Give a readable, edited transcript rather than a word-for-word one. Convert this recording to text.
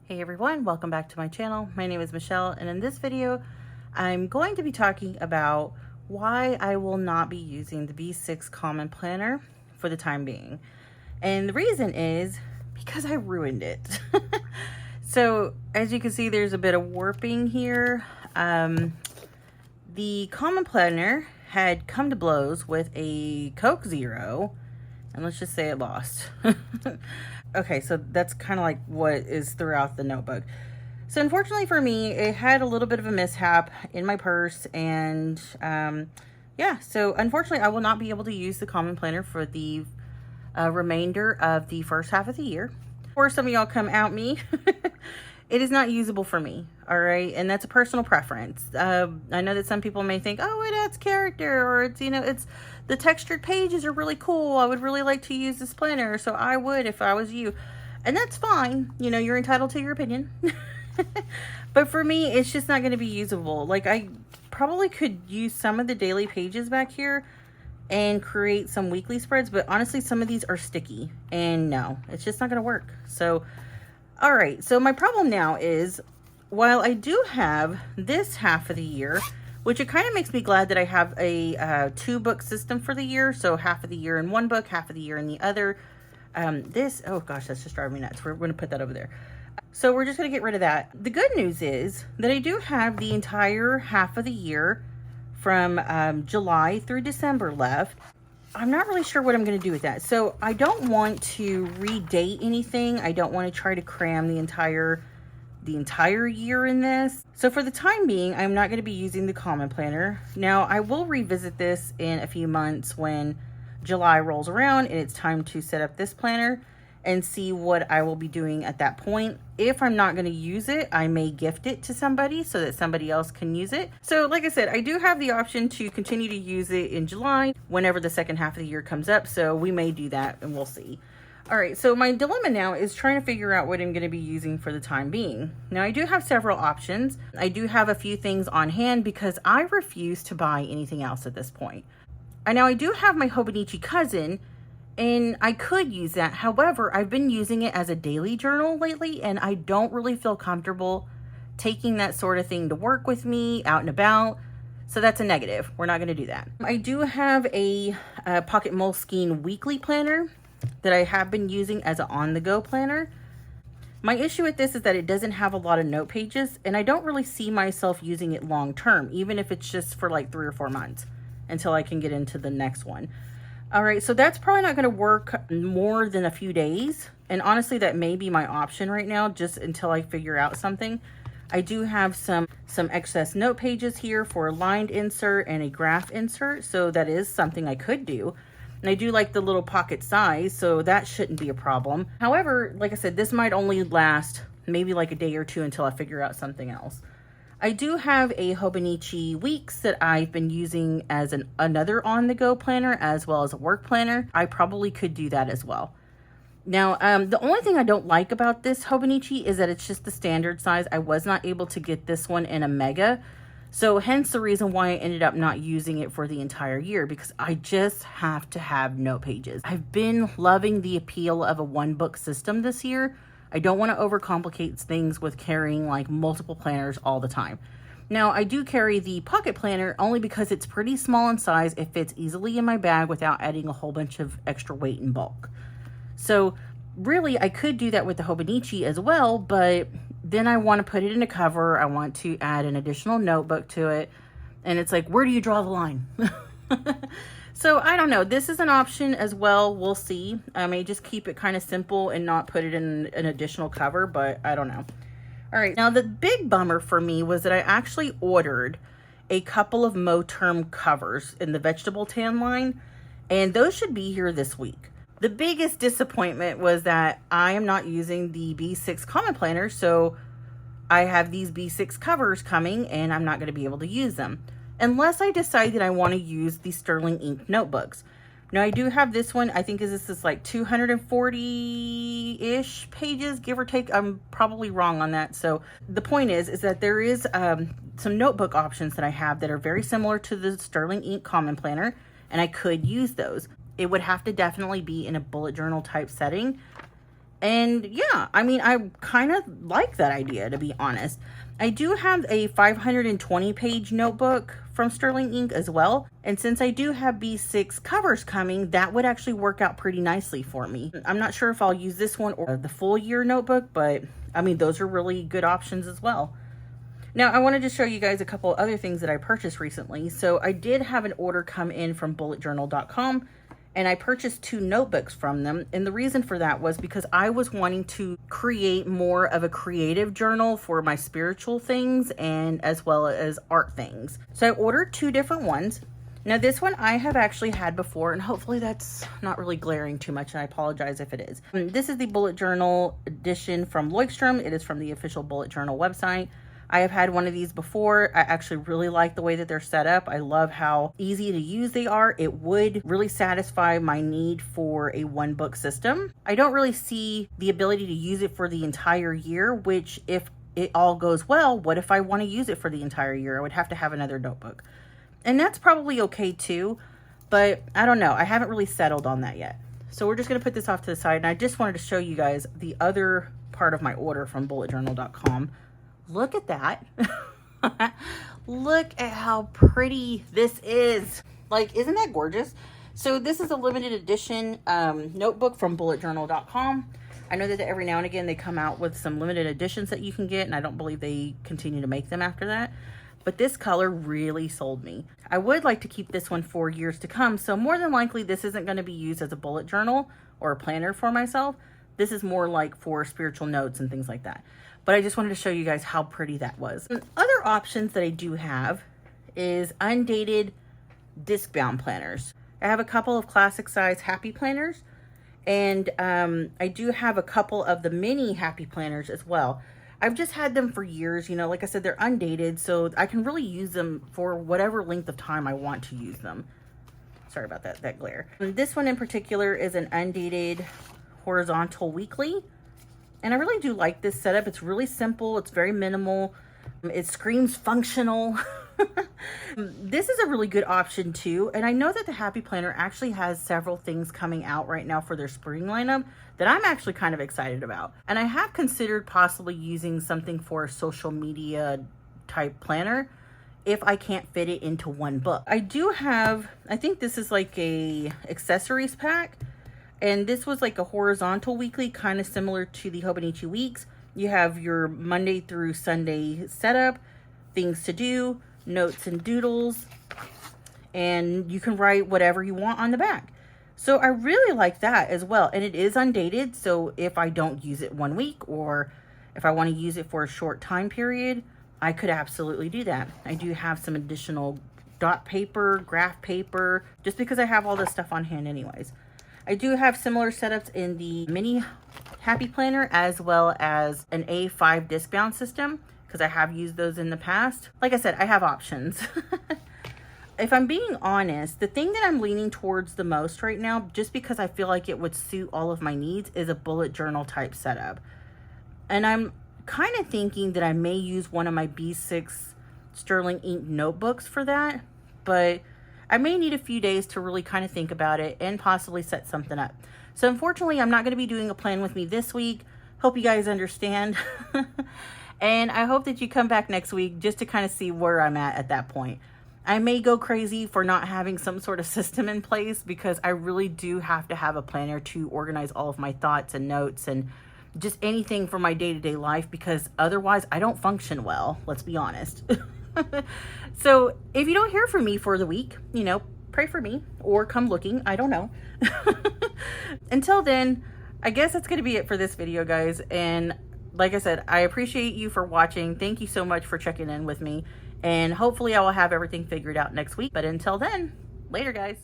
Hey everyone, welcome back to my channel. My name is Michelle, and in this video I'm going to be talking about why I will not be using the B6 Common Planner for the time being. And the reason is because I ruined it. So as you can see, there's a bit of warping here. The Common Planner had come to blows with a Coke Zero, and let's just say it lost. Okay, so that's kind of like what is throughout the notebook. So unfortunately for me, it had a little bit of a mishap in my purse, and yeah, so unfortunately I will not be able to use the Common Planner for the remainder of the first half of the year. Before some of y'all come at me, it is not usable for me, all right? And that's a personal preference. I know that some people may think, oh, it adds character, or it's, you know, it's the textured pages are really cool. I would really like to use this planner, so I would if I was you. And that's fine. You know, you're entitled to your opinion. But for me, it's just not going to be usable. Like, I probably could use some of the daily pages back here and create some weekly spreads, but honestly, some of these are sticky, and no, it's just not going to work. So all right, so my problem now is, while I do have this half of the year, which it kind of makes me glad that I have a 2-book system for the year. So half of the year in one book, half of the year in the other. Oh gosh, that's just driving me nuts. We're going to put that over there. So we're just going to get rid of that. The good news is that I do have the entire half of the year from July through December left. I'm not really sure what I'm going to do with that. So I don't want to redate anything. I don't want to try to cram the entire year in this. So for the time being, I'm not going to be using the Common Planner. Now, I will revisit this in a few months when July rolls around and it's time to set up this planner and see what I will be doing at that point. If I'm not going to use it, I may gift it to somebody so that somebody else can use it. So like I said, I do have the option to continue to use it in July whenever the second half of the year comes up. So we may do that, and we'll see. All right, so my dilemma now is trying to figure out what I'm going to be using for the time being. Now, I do have several options. I do have a few things on hand because I refuse to buy anything else at this point. Now, I do have my Hobonichi cousin, and I could use that. However, I've been using it as a daily journal lately, and I don't really feel comfortable taking that sort of thing to work with me out and about. So that's a negative. We're not going to do that. I do have a Pocket Moleskine weekly planner that I have been using as an on-the-go planner. My issue with this is that it doesn't have a lot of note pages, and I don't really see myself using it long-term, even if it's just for like 3 or 4 months until I can get into the next one. All right, so that's probably not going to work more than a few days. And honestly, that may be my option right now, just until I figure out something. I do have some excess note pages here for a lined insert and a graph insert. So that is something I could do. And I do like the little pocket size, so that shouldn't be a problem. However, like I said, this might only last maybe like a day or two until I figure out something else. I do have a Hobonichi Weeks that I've been using as another on-the-go planner as well as a work planner. I probably could do that as well. Now, the only thing I don't like about this Hobonichi is that it's just the standard size. I was not able to get this one in a mega. So hence the reason why I ended up not using it for the entire year, because I just have to have note pages. I've been loving the appeal of a 1-book system this year. I don't want to overcomplicate things with carrying like multiple planners all the time. Now, I do carry the pocket planner only because it's pretty small in size. It fits easily in my bag without adding a whole bunch of extra weight and bulk. So really, I could do that with the Hobonichi as well, but then I want to put it in a cover. I want to add an additional notebook to it. And it's like, where do you draw the line? So I don't know. This is an option as well. We'll see. I may just keep it kind of simple and not put it in an additional cover, but I don't know. All right. Now, the big bummer for me was that I actually ordered a couple of Moterm covers in the vegetable tan line, and those should be here this week. The biggest disappointment was that I am not using the B6 Common Planner, so I have these B6 covers coming, and I'm not going to be able to use them unless I decide that I want to use the Sterling Ink notebooks. Now, I do have this one. I think this is like 240-ish pages, give or take. I'm probably wrong on that. So the point is that there is some notebook options that I have that are very similar to the Sterling Ink Common Planner, and I could use those. It would have to definitely be in a bullet journal type setting. And yeah, I mean, I kind of like that idea, to be honest. I do have a 520 page notebook from Sterling Ink as well. And since I do have B6 covers coming, that would actually work out pretty nicely for me. I'm not sure if I'll use this one or the full year notebook, but I mean, those are really good options as well. Now, I wanted to show you guys a couple other things that I purchased recently. So I did have an order come in from bulletjournal.com, and I purchased 2 notebooks from them. And the reason for that was because I was wanting to create more of a creative journal for my spiritual things and as well as art things. So I ordered 2 different ones. Now this one I have actually had before, and hopefully that's not really glaring too much, and I apologize if it is. This is the Bullet Journal edition from Leuchtturm. It is from the official Bullet Journal website. I have had one of these before. I actually really like the way that they're set up. I love how easy to use they are. It would really satisfy my need for a 1-book system. I don't really see the ability to use it for the entire year, which if it all goes well, what if I want to use it for the entire year? I would have to have another notebook. And that's probably okay too, but I don't know. I haven't really settled on that yet. So we're just going to put this off to the side, and I just wanted to show you guys the other part of my order from bulletjournal.com. Look at that. Look at how pretty this is. Like, isn't that gorgeous? So this is a limited edition notebook from bulletjournal.com. I know that every now and again they come out with some limited editions that you can get, and I don't believe they continue to make them after that. But this color really sold me. I would like to keep this one for years to come, so more than likely this isn't going to be used as a bullet journal or a planner for myself. This is more like for spiritual notes and things like that. But I just wanted to show you guys how pretty that was. And other options that I do have is undated disc-bound planners. I have a couple of classic size happy planners, and I do have a couple of the mini happy planners as well. I've just had them for years, you know, like I said, they're undated, so I can really use them for whatever length of time I want to use them. Sorry about that glare. And this one in particular is an undated horizontal weekly. And I really do like this setup. It's really simple. It's very minimal. It screams functional. This is a really good option too. And I know that the Happy Planner actually has several things coming out right now for their spring lineup that I'm actually kind of excited about. And I have considered possibly using something for a social media type planner if I can't fit it into 1 book. I do have, I think this is like a accessories pack. And this was like a horizontal weekly, kind of similar to the Hobonichi weeks. You have your Monday through Sunday setup, things to do, notes and doodles, and you can write whatever you want on the back. So I really like that as well. And it is undated, so if I don't use it 1 week, or if I want to use it for a short time period, I could absolutely do that. I do have some additional dot paper, graph paper, just because I have all this stuff on hand anyways. I do have similar setups in the mini Happy Planner as well as an A5 disc bound system, because I have used those in the past. Like I said, I have options. If I'm being honest, the thing that I'm leaning towards the most right now, just because I feel like it would suit all of my needs, is a bullet journal type setup. And I'm kind of thinking that I may use one of my B6 Sterling Ink notebooks for that, but I may need a few days to really kind of think about it and possibly set something up. So unfortunately, I'm not going to be doing a plan with me this week. Hope you guys understand. And I hope that you come back next week just to kind of see where I'm at that point. I may go crazy for not having some sort of system in place, because I really do have to have a planner to organize all of my thoughts and notes and just anything for my day-to-day life, because otherwise I don't function well, let's be honest. So if you don't hear from me for the week, you know, pray for me or come looking. I don't know. Until then, I guess that's going to be it for this video, guys. And like I said, I appreciate you for watching. Thank you so much for checking in with me. And hopefully I will have everything figured out next week. But until then, later, guys.